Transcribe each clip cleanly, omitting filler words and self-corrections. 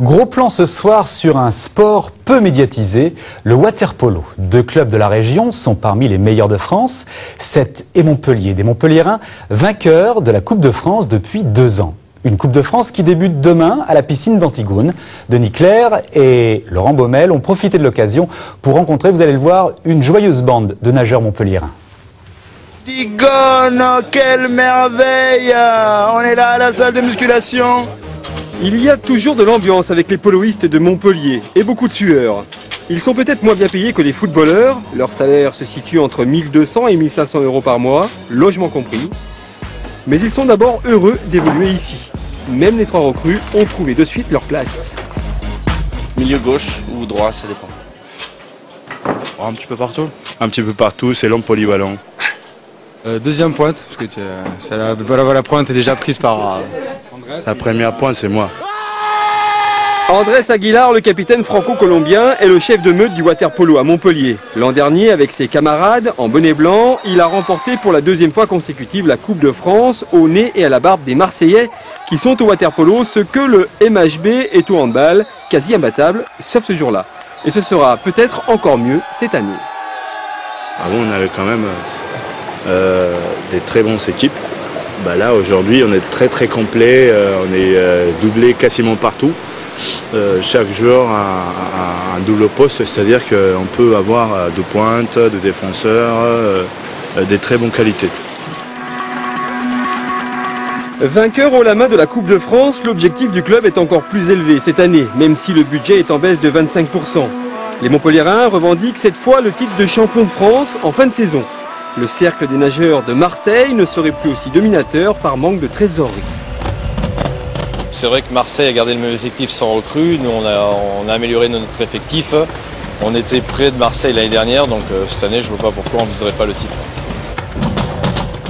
Gros plan ce soir sur un sport peu médiatisé, le water-polo. Deux clubs de la région sont parmi les meilleurs de France, Sète et Montpellier. Des Montpelliérains vainqueurs de la Coupe de France depuis 2 ans. Une Coupe de France qui débute demain à la piscine d'Antigone. Denis Clerc et Laurent Baumel ont profité de l'occasion pour rencontrer, vous allez le voir, une joyeuse bande de nageurs montpelliérains. Antigone, quelle merveille! On est là à la salle de musculation. Il y a toujours de l'ambiance avec les poloistes de Montpellier et beaucoup de sueur. Ils sont peut-être moins bien payés que les footballeurs. Leur salaire se situe entre 1200 et 1500 euros par mois, logement compris. Mais ils sont d'abord heureux d'évoluer ici. Même les 3 recrues ont trouvé de suite leur place. Milieu gauche ou droit, ça dépend. Un petit peu partout. Un petit peu partout, c'est l'homme polyvalent. Deuxième pointe, parce que la pointe est déjà prise par Andrés. La première pointe, c'est moi. Andrés Aguilar, le capitaine franco-colombien, est le chef de meute du water-polo à Montpellier. L'an dernier, avec ses camarades, en bonnet blanc, il a remporté pour la 2e fois consécutive la Coupe de France au nez et à la barbe des Marseillais qui sont au water-polo, ce que le MHB est au handball, quasi imbattable, sauf ce jour-là. Et ce sera peut-être encore mieux cette année. Avant, on avait quand même des très bonnes équipes. Là, aujourd'hui, on est très complet, on est doublé quasiment partout. Chaque joueur a un double poste, c'est-à-dire qu'on peut avoir de pointe, de défenseurs, des très bonnes qualités. Vainqueur haut la main de la Coupe de France, l'objectif du club est encore plus élevé cette année, même si le budget est en baisse de 25%. Les Montpelliérains revendiquent cette fois le titre de champion de France en fin de saison. Le cercle des nageurs de Marseille ne serait plus aussi dominateur par manque de trésorerie. C'est vrai que Marseille a gardé le même effectif sans recrue. Nous, on a amélioré notre effectif. On était près de Marseille l'année dernière, donc cette année, je ne vois pas pourquoi on ne viserait pas le titre.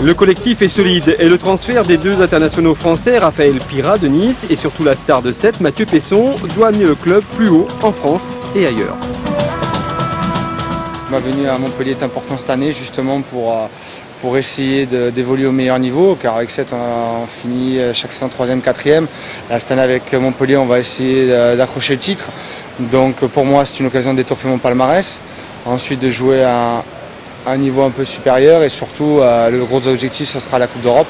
Le collectif est solide et le transfert des 2 internationaux français, Raphaël Pirat de Nice et surtout la star de Sète, Mathieu Pesson, doit amener le club plus haut en France et ailleurs. Ma venue à Montpellier est importante cette année justement pour essayer d'évoluer au meilleur niveau, car avec Sète on finit chaque saison 3e, 4e. Là, cette année avec Montpellier on va essayer d'accrocher le titre. Donc pour moi c'est une occasion d'étoffer mon palmarès, ensuite de jouer à un niveau un peu supérieur et surtout le gros objectif ce sera la Coupe d'Europe.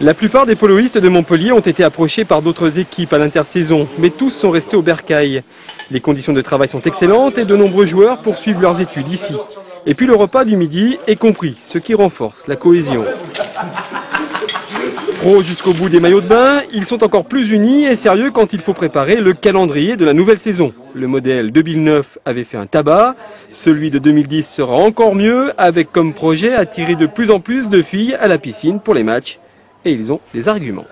La plupart des poloistes de Montpellier ont été approchés par d'autres équipes à l'intersaison, mais tous sont restés au bercail. Les conditions de travail sont excellentes et de nombreux joueurs poursuivent leurs études ici. Et puis le repas du midi est compris, ce qui renforce la cohésion. Pro jusqu'au bout des maillots de bain, ils sont encore plus unis et sérieux quand il faut préparer le calendrier de la nouvelle saison. Le modèle 2009 avait fait un tabac, celui de 2010 sera encore mieux, avec comme projet attirer de plus en plus de filles à la piscine pour les matchs. Et ils ont des arguments.